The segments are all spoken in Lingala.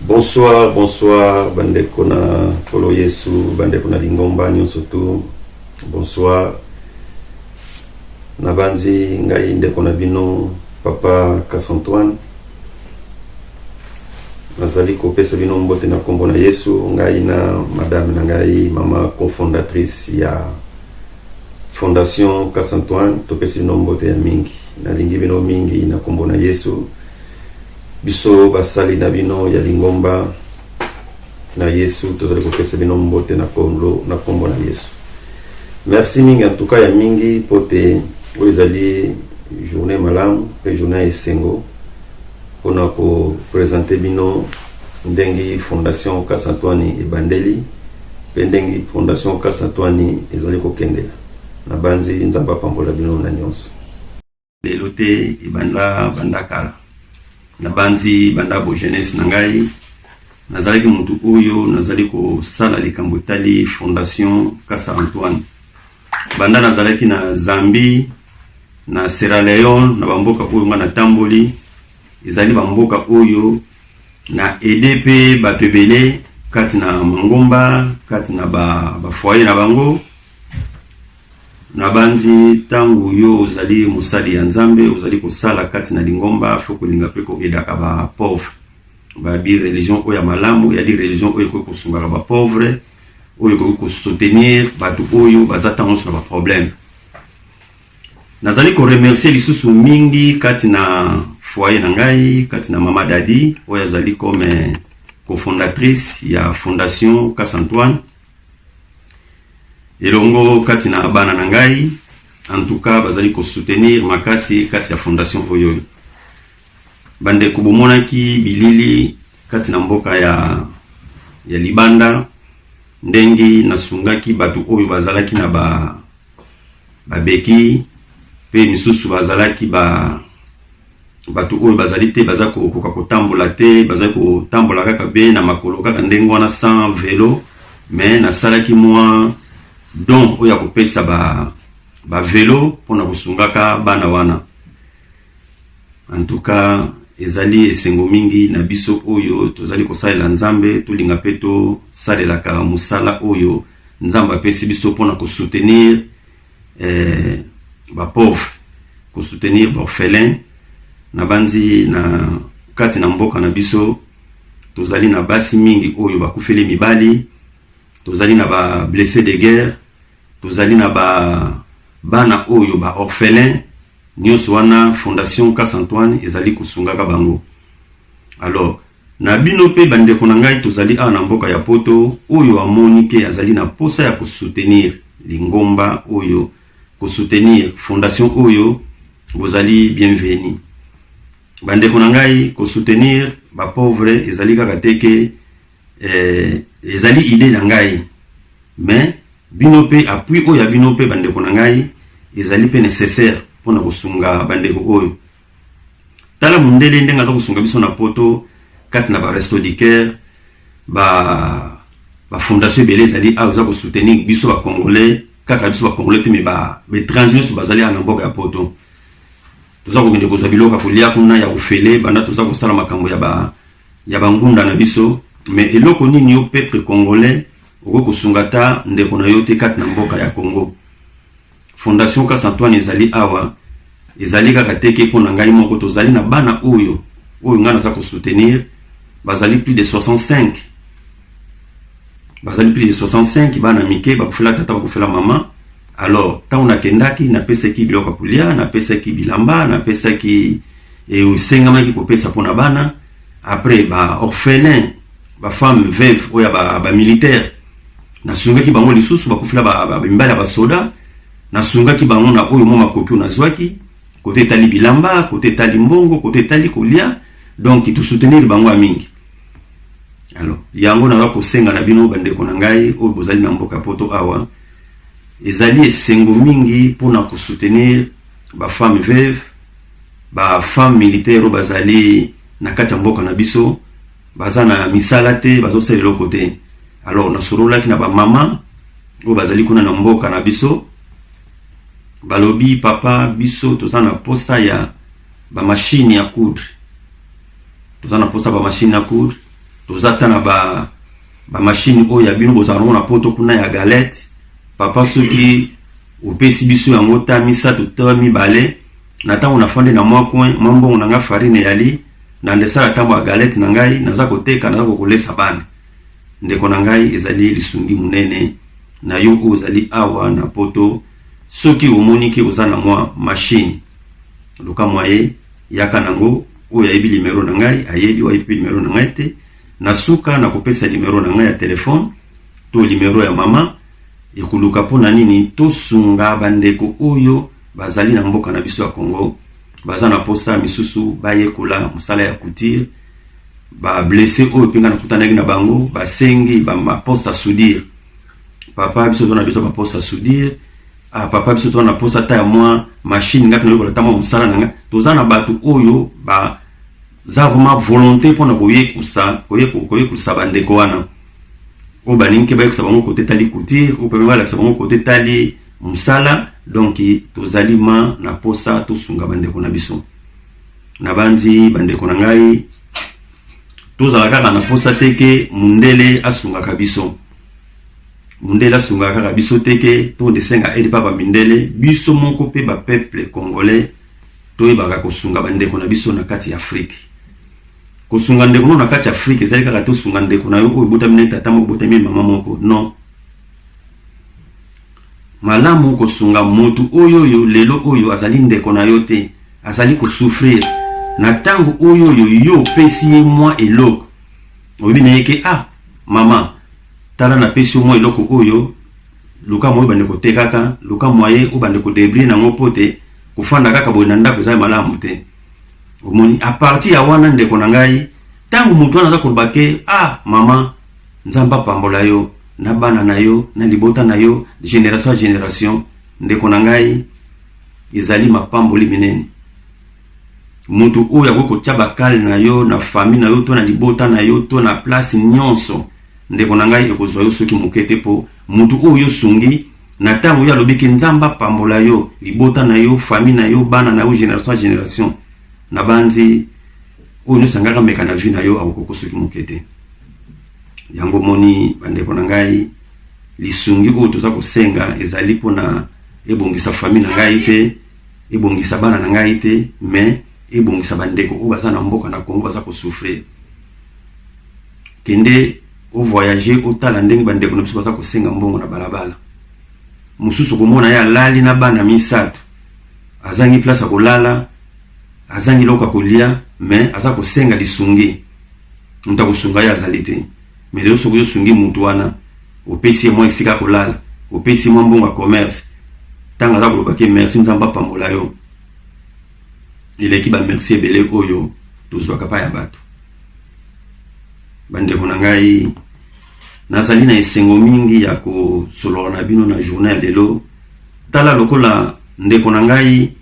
Bonsoir, bonsoir, bandeko na Kolo Yesu, bandeko na Lingomba nyonso tu. Bonsoir. Nabanzi ngai ndeko na bino Papa Cass-Antoine. Nazali kopesa bino mbote na kombo na Yesu, ngai na madame na ngai mama cofondatrice ya Fondation Cass-Antoine, topesa bino mbote ya mingi. Nalingi bino mingi na kombo na Yesu. Biso basali na bino ya Lingomba na Yesu, tozali kopesa bino mbote na kombo na Yesu. Merci mingi en tout cas ya mingi pote ezali journée malamu pe journée esengo pona ko présenter bino ndengi Fondation Cass-Antoine ebandeli pe ndengi Fondation Cass-Antoine ezali kokendela na banzi nzamba pambola bino na nyonso lelo te ebandla bandakala na banzi banda bo jeunesse na ngai nazali ki mutu oyo nazali ko sala likambo tali Fondation Cass-Antoine banda nazali ki na Zambie na Sierra Leone na bamboka oyo nga na tamboli ezali bamboka oyo na EDP batebele kati na mangomba kati na ba foyer na bango na banzi tangu yo ozali musali ya Nzambe ozali kosala kati na Lingomba foko linga pe ko edaka ba pauvre ba bi religion oyo ya malamu ya di religion oyo ko kosunga ba pauvre oyo ko soutenir batu oyo bazatanga na ba problème. Nazali ko remercier lisusu mingi kati na foyer na ngai kati na mama Dadi oyo azali comme cofondatrice ya Fondation Cass-Antoine elongo kati na bana na ngai en tout cas bazali ko soutenir makasi kati ya Fondation oyo bande kubumonaki bilili kati na mboka ya Libanda ndengi nasungaki batu oyo bazalaki na babeki pe misusu bazalaki batu oyo bazali te bazako kotambola te bazako kotambola kaka be na makolo kaka ndengo wana sans vélo mais na salaki moi donc oyo akopesa ba vélo pona kusungaka bana wana en tout cas ezali esengo mingi na biso oyo tozali kosalela Nzambe tolinga pe to salelaka musala oyo Nzambe apesi biso pona ko soutenir ba pauvre ko soutenir ba orphelin na banzi na kati na mboka na biso tozali na basi mingi oyo bakufeli mibali tozali na ba blessés de guerre tozali na bana oyo ba orphelin nyonso wana Fondation Cass-Antoine ezali kusungaka bango. Alors na bino pe bandeko na ngai tozali na mboka ya poto oyo amoni ke azali na posa ya soutenir Lingomba oyo ko soutenir Fondation oyo bozali bienvenue. Bandeko na ngai ko soutenir ba pauvre ezali kaka teke ezali idée na ngai mais bino pe appui oyo ya bino pe bandeko na ngai ezali pe nécessaire pona kosunga bandeko oyo tala mundele ndenga za kosunga biso na poto kati na ba resto du cœur ba Fondation belé ezali za ko soutenir biso ba congolais kaka biso ba congolais te me ba étrangers bazali na mboka ya poto toza ko ngende koza biloka kulia kuna ya ufele banda toza ko sala makambo ya bangunda na biso mais eloko nini yo peuple congolais oko kusungata ndeko na yo te kati na mboka ya Congo. Fondation Cass-Antoine ezali awa ezali kaka teke pona ngai moko tozali na bana oyo ngana za ko soutenir bazali plus de 65 bana mike bakufela tata bakufela mama. Alors tant on a kendaki na pesa ki biloka kulia na pesa ki bilamba na pesa ki usengama ki kopesa pona bana après ba orphelin ba femme veuve oya ba militaire na sunga ki bango lisusu bakufela ba mbala ba soda na sunga ki bango na oyo moma kopi na zwaki côté tali bilamba côté tali mbongo côté tali kolia donc tu soutenir bango mingi. Alors yango na ko senga na bino bandeko na ngai oyo bozali na mboka poto awa ezali esengo mingi pona ko soutenir ba femme veuve ba femme militaire bazali na kati ya mboka na biso bazana misala te bazosala eloko te. Alors na sorola ki na ba mama oyo bazali kuna na mboka na biso balobi papa biso tozana posta ya ba machine ya coudre tozana posta ba machine ya coudre tozata na ba machine o ya bino bozana na poto kuna ya galette papa soki opesi biso ya ngota misa to mibale na tango na fonde na mwa coin mambo na nga farine yali na ndesala tambo ya galette na ngai naza koteka naza kokolesa bana ndeko na ngai ezali lisungi munene na yo ozali awa na poto soki omoni ke ozana mwa machine luka mwaye yaka nango oya yebi numero na ngai ayebi wa yebi numero na ngai te na suka na kopesa numero na ngai ya telefone to numero ya mama ekuluka pona nini to sunga bandeko oyo bazali na mboka na biso ya Congo baza na posa misusu bayekola musala ya couture ba blessé oyo pinga na kutana na bango basengi ba poste à soudure papa biso na biso ba poste à soudure papa biso to na posa ta ya mwa machine ngapi na ko tama musala nanga tozana batu oyo ba za vraiment volonté pona koyekusa bandeko wana o baninke ba yekusa bango côté tali couture o pe ngala yekusa bango côté tali musala donc tozalima na posa to sunga bandeko na biso na bandi bandeko na ngai tozala kaka na posa teke mundele asunga kabiso mundele asunga kaka biso teke to desenga edi papa mindele biso moko pe ba peuple congolais to ebaka kosunga bandeko na biso na kati ya Afrique kosunga ndeko na kati ya Afrique ezali kaka to sunga ndeko na yo oyo botamine tata moko botamine mama moko non malamu kosunga mutu oyo lelo oyo azali ndeko na yo te azali kosouffrir na tango oyo yo pesi ye mwa eloko obi na yeke mama tala na pesi mwa eloko oyo luka moyo bande ko tekaka luka moye o bande ko débris na ngopote kufanda kaka boy na ndako za malamu te omoni a partir ya wana ndeko na ngai tango mutu anaza kolbake mama nzamba pambola yo na bana na yo na libota na yo génération à génération ndeko na ngai izali mapamboli minene mutu oyo akoko tchabakal na yo na famille na yo to na libota na yo to na place nyonso ndeko na ngai ekozwa yo soki mokete po mutu oyo sungi na tango ya lobiki nzamba pambola yo libota na yo famille na yo bana na yo génération à génération na bandi oyo no sangaka meka na vie na yo akoko soki mokete yango moni bandeko na ngai lisungi oyo toza kosenga ezali pona ebongisa famille na ngai te ebongisa bana na ngai te mais ebongisa bandeko oyo baza na mboka na Congo baza kosouffrir kende o voyager otala ndenge bandeko na biso baza kosenga mbongo na balabala mususu komona ya lali na bana misato azangi place ya kolala azangi loka kolia mais aza kosenga lisungi nta kosunga ya azali te mais lelo soko yo sungi mutu wana opesi mwa esika kolala opesi mwa mbongo ya commerce tanga za kolobaki merci nzamba pambola yo ileki ba merci ebele oyo tozwaka pa ya bato bandeko na ngai nazali na esengo mingi ya kosolola na bino na journée ya lelo tala lokola ndeko na ngai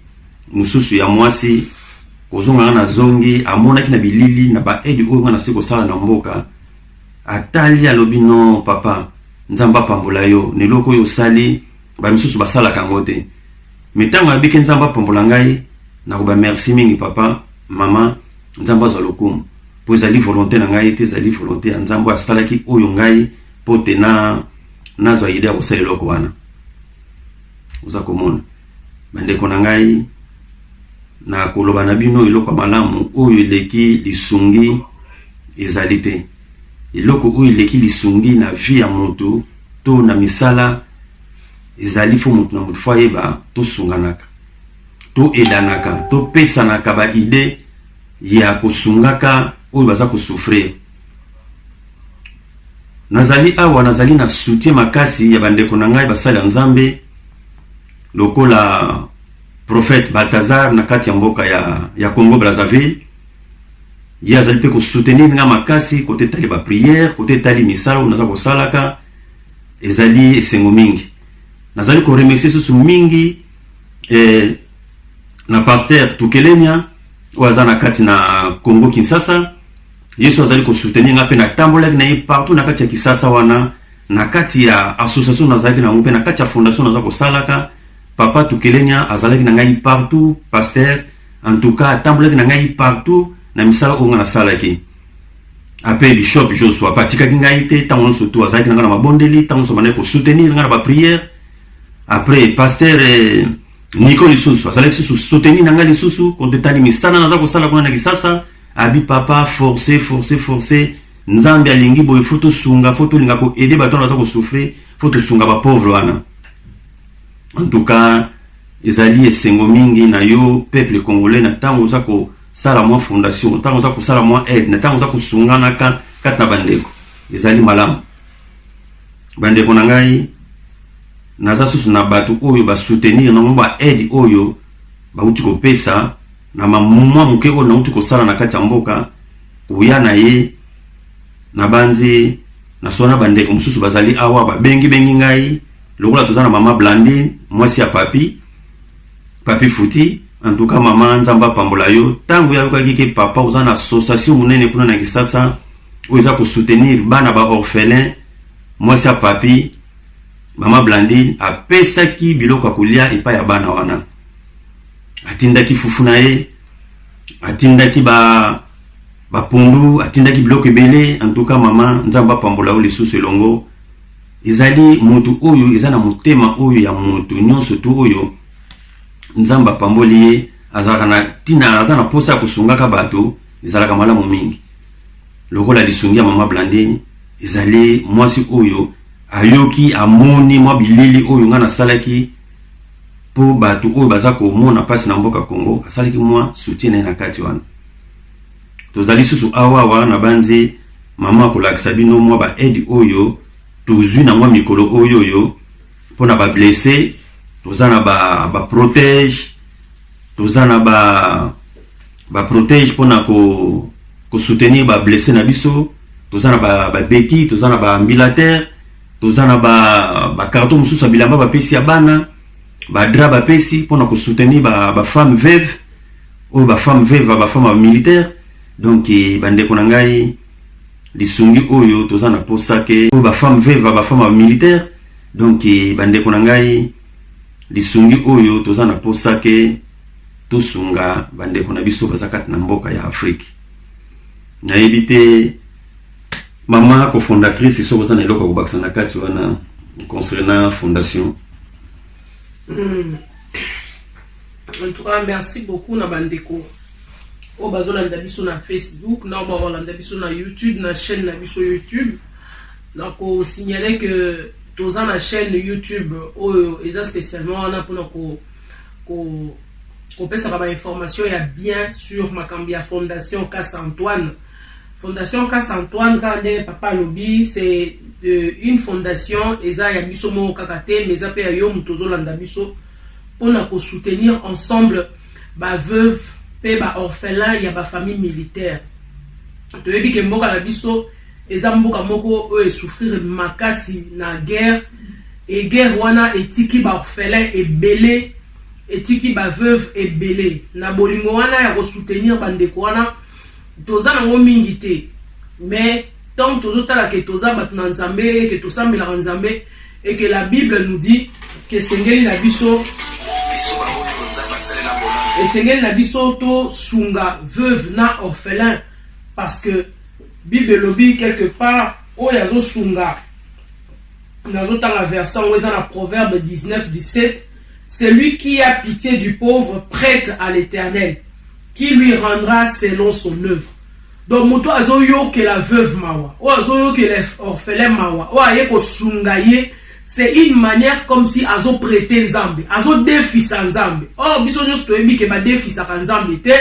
mususu ya mwasi kozonga na zongi amonaki na bilili na ba aide oyo ngana siko sala na mboka atali alobi no papa nzamba pambola yo neloko yo sali ba misusu basala kango te mitango abiki nzamba pambola ngai na ko ba merci mingi papa mama nzamba za lokumu po ezali volonté na ngai te ezali volonté ya nzambo asalaki oyo ngai po te nazwa ide ya kosala eloko wana oza komona bandeko na ngai na koloba na bino eloko malamu oyo eleki lisungi ezali te eloko oyo eleki lisungi na vie ya moto to na misala ezali fo moto na moto fo ayeba tosunganaka to edanaka to pesanaka ba ide ya kosungaka oyo baza kosouffrir nazali awa nazali na soutien makasi ya bandeko na ngai basali ya nzambe lokola prophète Balthazar na kati ya mboka ya Congo Brazzaville ye azali pe kosoutenir nga makasi kote tali ba prière kote tali misala oyo naza kosalaka ezali esengo mingi nazali ko remercier susu mingi na pasteur Tukelenya oyo na kati na Congo Kinshasa yesu azali kosoutenir nga pe na tambolaki na ye partout na kati ya Kinshasa wana na kati ya association nazalaki na pe na kati ya fondation naza kosalaka papa Tukelenya azalaki na ngai partout pasteur en tout cas tambolaki na ngai partout na misala oyo na salaki après bishop Joshua patika kingaite tango surtout azaki ngana mabondeli tango so maneko soutenir ngana ba prière après pasteur Nico lisusu azalaki susu soutenir ngana lisusu kontetani misana naza ko sala kuna kisasa abi papa forcer nzambe alingi boy photo sunga photo linga ko aider bato naza ko souffrir photo sunga ba pauvre wana en tout cas ezali esengo mingi na yo peuple congolais na tango za ko sala mwa fondation tango za ko sala mwa aide na tango za ko sunga na kata bandeko ezali malamu bandeko na ngai naza susu na bato oyo ba soutenir na mwa aide oyo ba uti ko pesa na mamwa muke o na uti ko sala na kati ya mboka kuya na ye na banzi na sona bandeko mususu bazali awa ba bengi ngai lokola tozana mama Blandine mwasi ya papi Futi en tout cas maman nzamba pambola yo tango ya kokaki papa uzana association munene kuna na kisasa oza ko soutenir bana ba orphelin mwasi ya papi mama Blandine apesa ki biloko kulia epa ya bana wana atindaki fufu na ye atindaki ba pundu atindaki biloko ebele en tout cas mama nzamba pambola yo lisusu elongo ezali mutu oyo ezana mutema oyo ya mutu nyonso tu oyo nzamba pamboli ye azalaka na tina azana posa kusungaka bato ezalaka malamu mingi lokola lisungia mama Blandine ezali mwasi oyo ayoki amoni mwa bilili oyo ngana salaki po bato oyo baza komona pasi na mboka Congo asalaki mwa soutien na kati wana tozali susu awa na banzi mama kolakisa bino mwa ba aide oyo tozwi na mwa mikolo oyo pona ba blessé tozana ba protège tozana ba protège pona ko soutenir ba blessé na biso tozana ba beki tozana ba ambulateur tozana ba carton mususu bilamba ba pesi ya bana ba drap ba pesi pona ko soutenir ba femme veuve ou ba femme veuve ba femme militaire donc bandeko na ngai lisungi oyo tozana posake ou ba femme veuve ba femme militaire donc bandeko na ngai lisungi oyo tozana posake tosunga bandeko na biso bazakati na mboka ya Afrique na ebite mama ko fondatrice so bozana eloko kubakisa na kati wana concernant fondation. En tout cas merci beaucoup na bandeko o bazolanda biso na Facebook na ba rolanda biso na YouTube na chaîne na biso YouTube donc on signaler que tozana na chaîne YouTube oyo eza spécialement on a pour ko pesa ba information ya bien sur makambi ya fondation Casse-Antoine. Fondation Casse-Antoine quand papa lobby c'est une fondation eza ya biso mo kakate mais apa ya yo mutozolanda biso on ko soutenir ensemble ba veuve pe ba orphelin ya ba famille militaire. To yebi ke mboka la biso eza mboka moko o souffrir makasi na guerre et guerre wana etiki ba orphelin ebele etiki ba veuve ebele na bolingo wana ya ko soutenir bandeko wana toza nango mingi te mais tant tozotala ke toza batu na Nzambe ke tosambela Nzambe et que la Bible nous dit que sengeli na biso et sengeli na biso to sunga veuve na orphelin parce que Bible lobby quelque part o yazo sunga nazo tanga verset où est dans Proverbe 19-17 celui qui a pitié du pauvre prête à l'Éternel qui lui rendra selon son œuvre. Donc moto azo yo que la veuve mawa o azo yo que l'orphelin mawa o aye ko sungaye c'est une manière comme si azo prêter Nzambe azo defisa Nzambe oh biso nyos to ebi ke ba defisa ka Nzambe te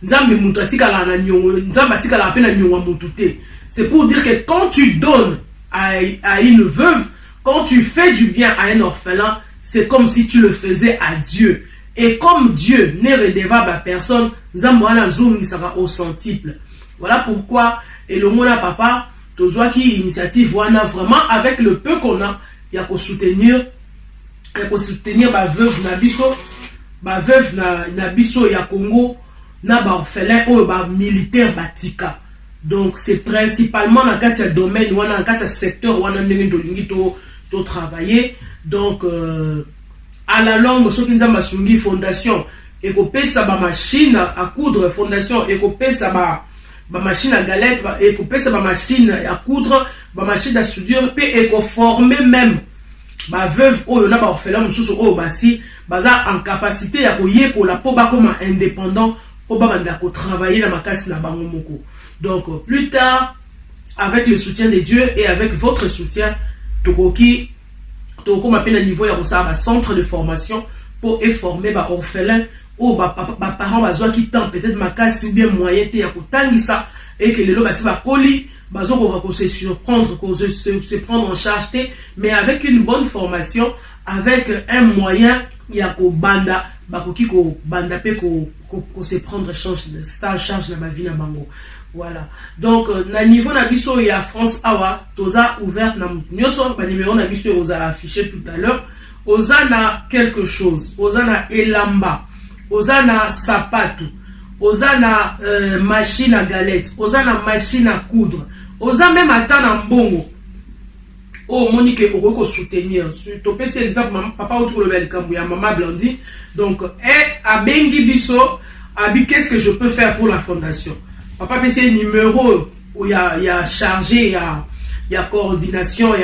Nzambe mutu atikala na nyongo Nzambe atikala pe na nyongo mutu te. C'est pour dire que quand tu donnes à une veuve, quand tu fais du bien à un orphelin, c'est comme si tu le faisais à Dieu. Et comme Dieu n'est redevable à personne, Nzambe wana zoom sera au centuple. Voilà pourquoi et le mona papa tozwa ki initiative wana vraiment avec le peu qu'on a il y a qu'on soutenir ba veuve na biso ya Congo na ba orphelin ou ba militaire batika. Donc c'est principalement dans le domaine ou dans le secteur où on a to travailler. Donc à la longue ce qui nous a fondation et qu'on paye ça ba machine à coudre fondation et qu'on paye ça ba machine à galette et couper ça ba machine à coudre ba machine à soudure pe et ko former même ba veuve o na ba orphelin mususu o basi baza en capacité ya ko yekola po ba comme indépendant po ba banda ko travailler na makasi na bango moko. Donc plus tard, avec le soutien de Dieu et avec votre soutien, tokoki toko m'appelle à niveau ya ko ça ba centre de formation pour former ba orphelin ou ba parents bazwa qui tant peut-être makasi ou bien moyen te ya ko tangisa et que lelo basi ba koli bazo ko se surprendre, ko se prendre en charge te, mais avec une bonne formation, avec un moyen ya ko banda bakoki ko banda pe ko se prendre charge na ma vie na bango. Voilà. Donc na niveau na biso ya France awa toza ouvert na nyoso ba numéro na biso oza affiché tout à l'heure. Oza na quelque chose, oza na elamba, oza na sapato, oza na machine à galette, oza na machine à coudre, oza même ata na mbongo. Oh Monique oko soutenir. To pese exemple papa autour le bel kambu ya maman Blondie. Donc a bengi biso abi qu'est-ce que je peux faire pour la fondation. Papa pese numéro où il y a chargé, il y a coordination,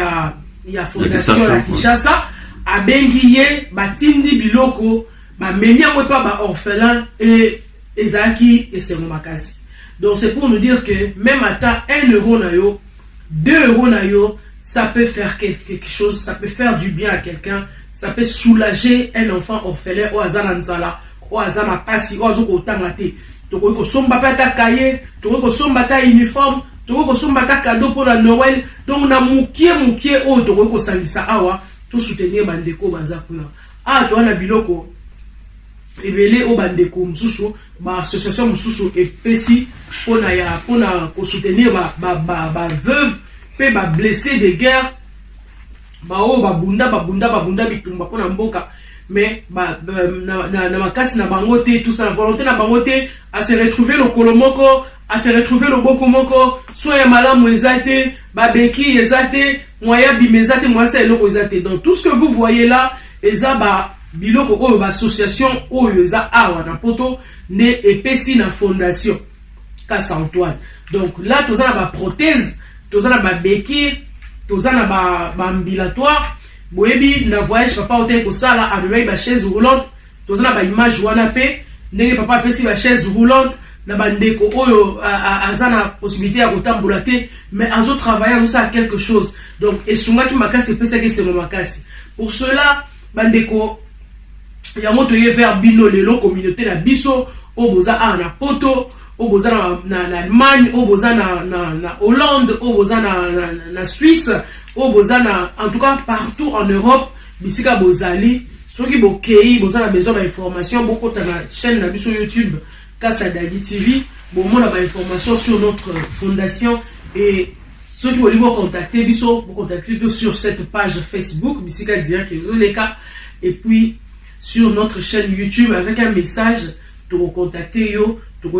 il y a fondation la Kinshasa. A bengi ye batindi biloko ba menia pas ba orphelin et ezaki et c'est makasi. Donc c'est pour nous dire que même à 1 euro na yo, 2 euros na yo, ça peut faire quelque chose, ça peut faire du bien à quelqu'un, ça peut soulager un enfant orphelin ou azana nzala, ou azana pasi, ou azoko tangate. Toko ko somba ta cahier, toko ko somba ta uniforme, toko ko somba ta cadeau pour la Noël. Donc na mukie o toko ko sangisa awa, tout soutenir bandeko bazakuna. Ah to na biloko ebele o bandeko mususu, ba association mususu epesi pona ko soutenir ba veuve pe ba blessé de guerre ba o ba bunda bitumba pona mboka mais na makasi na bango te tout ça la volonté na bango te à se retrouver le kolomoko à se retrouver le bokomoko soit ya malamu ezate ba beki ezate moya bimezate moya sa eloko ezate. Donc tout ce que vous voyez là eza ba biloko oyo ba association oyo eza awa na poto ne epesi na fondation Casa Antoine. Donc là tous ça na ba prothèse, tous na ba béquille, tous na ba ambulatoire. Boyebi na voyage papa hôtel ko sala avec ba chaise roulante, tous na ba image wana pe ndenge papa pesi ba chaise roulante na ba ndeko oyo azana possibilité ya kotambola te mais azo travailler ça quelque chose. Donc esunga ki makasi pesa ke c'est makasi. Pour cela bandeko ya moto ye vers bino lelo communauté na biso o boza na poto au boza na Allemagne, au boza na Hollande, au boza na Suisse, au boza na en tout cas partout en Europe, bisika bozali, ceux qui bokei boza na besoin d'information, beaucoup ta na chaîne na biso YouTube Casa Dadi TV, bon mon ba information sur notre fondation et ceux qui veulent vous contacter biso, vous contactez sur cette page Facebook bisika direct les cas et puis sur notre chaîne YouTube avec un message pour contacter yo. Donc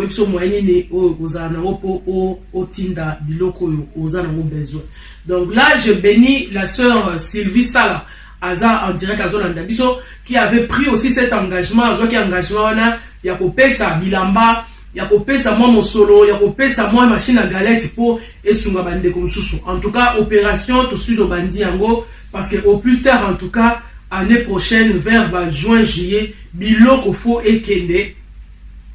là, je bénis la sœur Sylvie Sala, en direct à Zolanda Biso, qui avait pris aussi cet engagement, il y a coupé sa bilamba, il y a coupé sa moi mon solo, il y a coupé sa moi machine à galette pour esunga bande comme sous. En tout cas, opération tout suite au bandi ango, parce que au plus tard, en tout cas, année prochaine, vers juin, juillet, biloko fo et kende.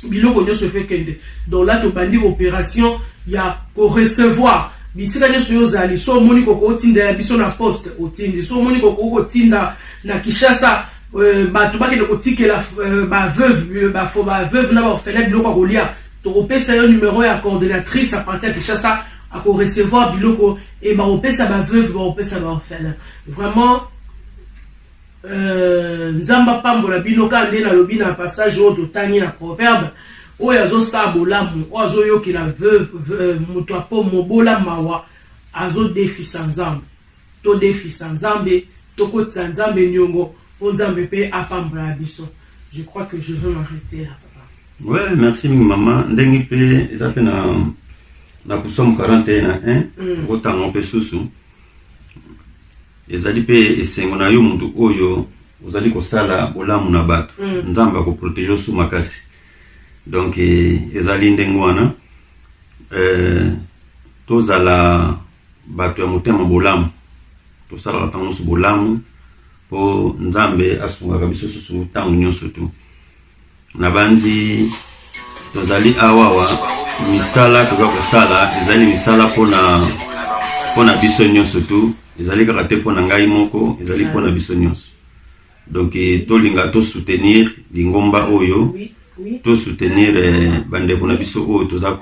Biloko nyo se fait kende. Donc là to bandi opération il y a ko recevoir bisika nyo so yozali so moni ko tinda la biso na poste o tindi so moni ko tinda na Kinshasa ba to ba ke ko tikela ba veuve na ba orphelin biloko ko lia to opesa yo numéro ya coordinatrice à partir de Kinshasa à ko recevoir biloko et ba opesa ba veuve ba opesa ba orphelin. Vraiment nzamba pambola bino kande na lobi na passage o to tangi na proverbe o yazo sabolamu o azo yoki na muto apo mobola mawa azo defi sanzambe to defi sanzambe to ko tsanzambe nyongo onzambe pe apambola biso. Je crois que je vais m'arrêter là papa. Ouais, merci maman ndengi pe zape na kusom 41 otango pe susu ezali pe esengo na yo mundu oyo ozali kosala olamu na bato nzamba ko protéger su makasi. Donc ezali ndengwana tozala bato ya motema bolamu tosalaka ntango nyonso bolamu mpo nzambe asungaka biso susu ntango nyonso tu na bandi tozali awawa misala toza kosala ezali misala mpona biso nyonso tu ezali kaka te mpona ngai moko ezali mpona biso nyonso donc tolinga tosoutenir lingomba oyo tosoutenir bandeko na biso oyo toza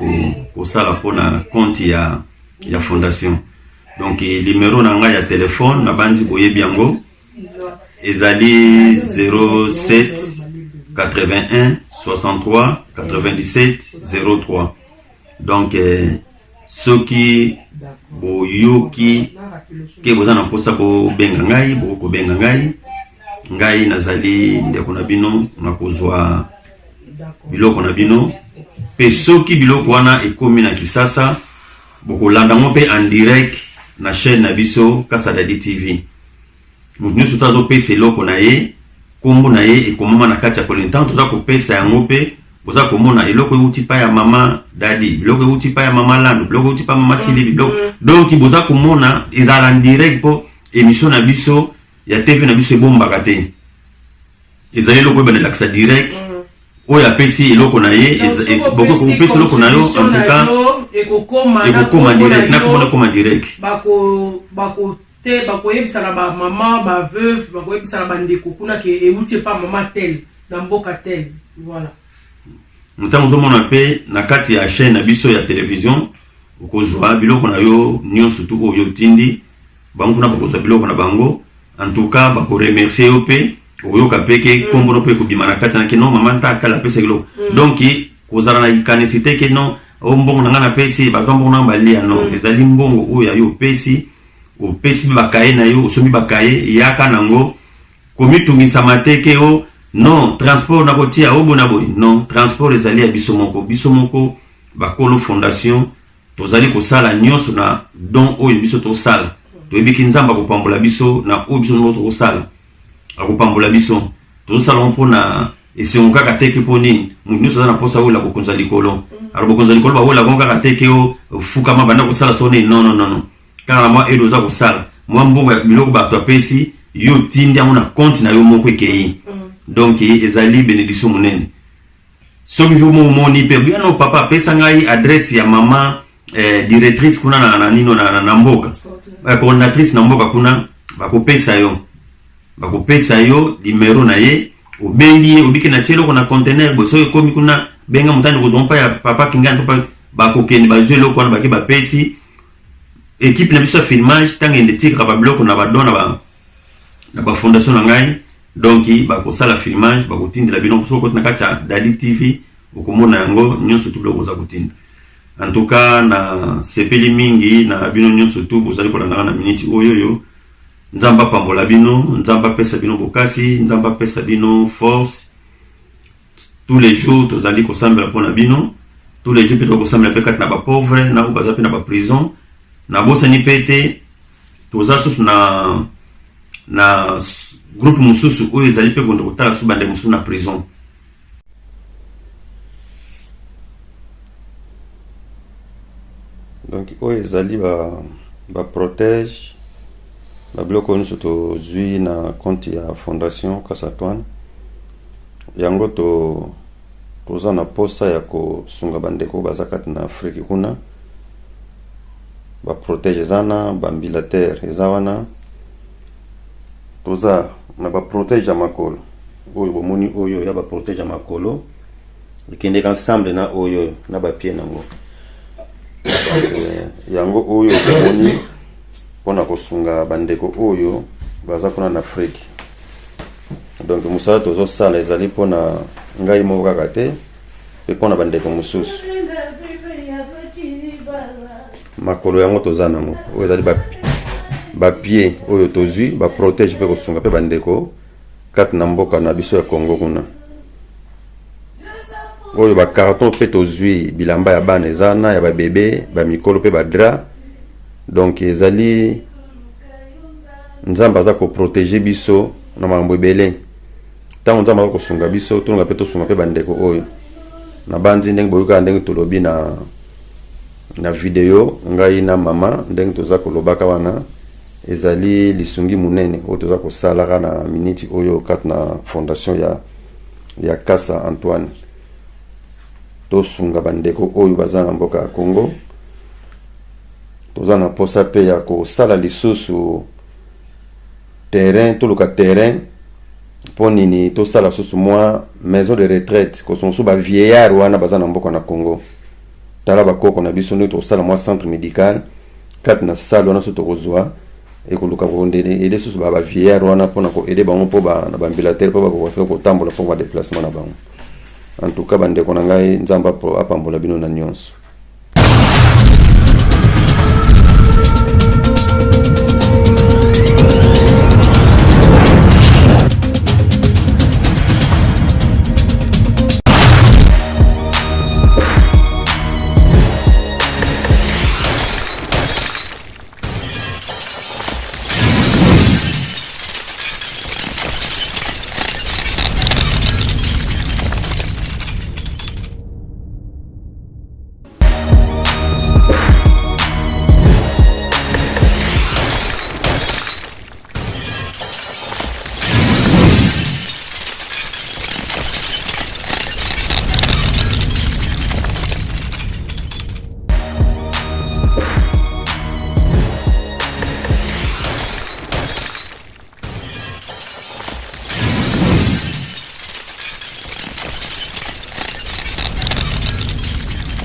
kosala mpona compte ya fondation donc numéro na ngai ya telefone na bandi boyebi yango ezali 07 81 63 97 03 donc soki boyoki ke boza na mposa bobenga ngai bokobenga ngai nazali ndeko na bino na kozwa biloko na bino pe soki biloko wana ekomi na Kisasa bokolanda ngo pe en direct na chaîne na biso Kasa Dadi TV mutu nyonso azopesa eloko na ye kombo na ye ekomama na kati ya kolintan toza kopesa yango pe boza komona eloko euti pa ya mama Dadi biloko euti pa ya mama Lando biloko euti pa mama Silibi biloko donc boza komona ezala en direct po émission na biso ya TV na biso ebombaka te ezali eloko ebanelakisa direct oyo apesi eloko na ye bokopesa eloko na yo en tout cas ekokoma direct nakomona koma direct bakoyebisa na ba mama ba veuve bakoyebisa na bandeko kuna ke euti pa mama tel na mboka tel voilà ntango ozomona pe na kati ya chaîne na biso ya télévision okozwa biloko na yo nyonso tu oyo tindi bango kuna bakozwa biloko na bango en tout cas bakoremercier yo pe oyoka peke kombono pe kobima na kati na ke non mama ntakala pesa kilo donc kozala na ikanisite ke non o mbongo na nga na pesi bakambo na balia non ezali mbongo oyo yo pesi opesi bakaye na yo osomi bakaye yaka nango komitungisa mateke o non transport na kotia obona boy non transport ezali ya biso moko bakolo fondation tozali kosala nyonso na don oyo biso tosala toyebiki nzamba kopambola biso na oyo biso nyonso kosala akopambola biso tozosala mpona esengo kaka teke mpo nini mutu nyonso aza na mposa oyo la kokonza likolo alo bokonza likolo baola bongo kaka teke o fukama banda kosala so nini non kaka na mwa edo oza kosala mwa mbongo ya biloko bato apesi yo tindi yango na compte na yo moko ekei donc ezali bénédiction monene soki yo momoni pe bino papa apesa ngai adresse ya mama directrice kuna na nino na mboka coordinatrice na mboka kuna bakopesa yo numéro na ye obengi ye obiki na tielo na conteneur bo so ekomi kuna benga mutandi kozompa ya papa kingana pa bakokende bazwe loko wana baki bapesi équipe na biso filmage tanga ende tika ba bloko na badona na ba fondation na ngai donc bakosala filmage bakotindela bino soko na kati ya Dadi TV okomona yango nyonso tu bloko za kotinda en tout cas na sepeli mingi na bino nyonso tu bozali kolanda na minute oyoyo nzamba pambola bino nzamba pesa bino bokasi nzamba pesa bino force tous les jours tozali kosambela pona bino tous les jours peut kosambela pe kati na ba pauvre na ko baza pe na ba prison na bosa ni pete toza susu na groupe mususu oyo ezali pe gondo kotala su bande mususu na prison donc oyo ezali ba protège ba biloko nyonso tozwi na compte ya fondation Kasa Antoine yango toza na posa ya kosunga bandeko baza kati na Afrique kuna ba protège zana ba bilater eza wana toza na ba protège ya makolo oyo bomoni oyo ya ba protège ya makolo ikende ensemble na oyo na ba pied nango yango oyo bomoni pona kosunga bandeko oyo baza kuna na Afrique donc musala tozo sala ezali pona ngai moko kaka te pe pona bandeko mususu makolo yango toza nango oyo ezali ba pied oyo tozwi ba protège pe kosunga pe bandeko kati na mboka na biso ya Congo kuna oyo ba carton pe tozwi bilamba ya bana ezana ya ba bébé ba mikolo pe ba drap donc ezali nzamba za ko protéger biso na mambo ebele tango nzamba za ko sunga biso tunga pe to sunga pe bandeko oyo na banzi ndenge boyoka ndenge tolobi na na video ngai na mama ndenge toza kolobaka wana ezali lisungi munene oyo toza kosalaka na miniti oyo kati na fondation ya Kasa Antoine. Tosunga bandeko oyo baza na mboka ya Congo, toza na posa pe ya kosala lisusu terrain, toluka terrain po nini tosala susu mwa maison de retraite kosonso ba vieillard wana baza na mboka na Congo. Tala bakoko na biso ndio tosala mwa centre médical kati na salle wana so tokozwa ekoluka kondele ede susu ba vieillard wana pona ko ede bango po ba na bambilatere po ba ko kotambola po ba déplacement na bango. En tout cas bandeko na ngai nzamba po apambola bino na nyonso.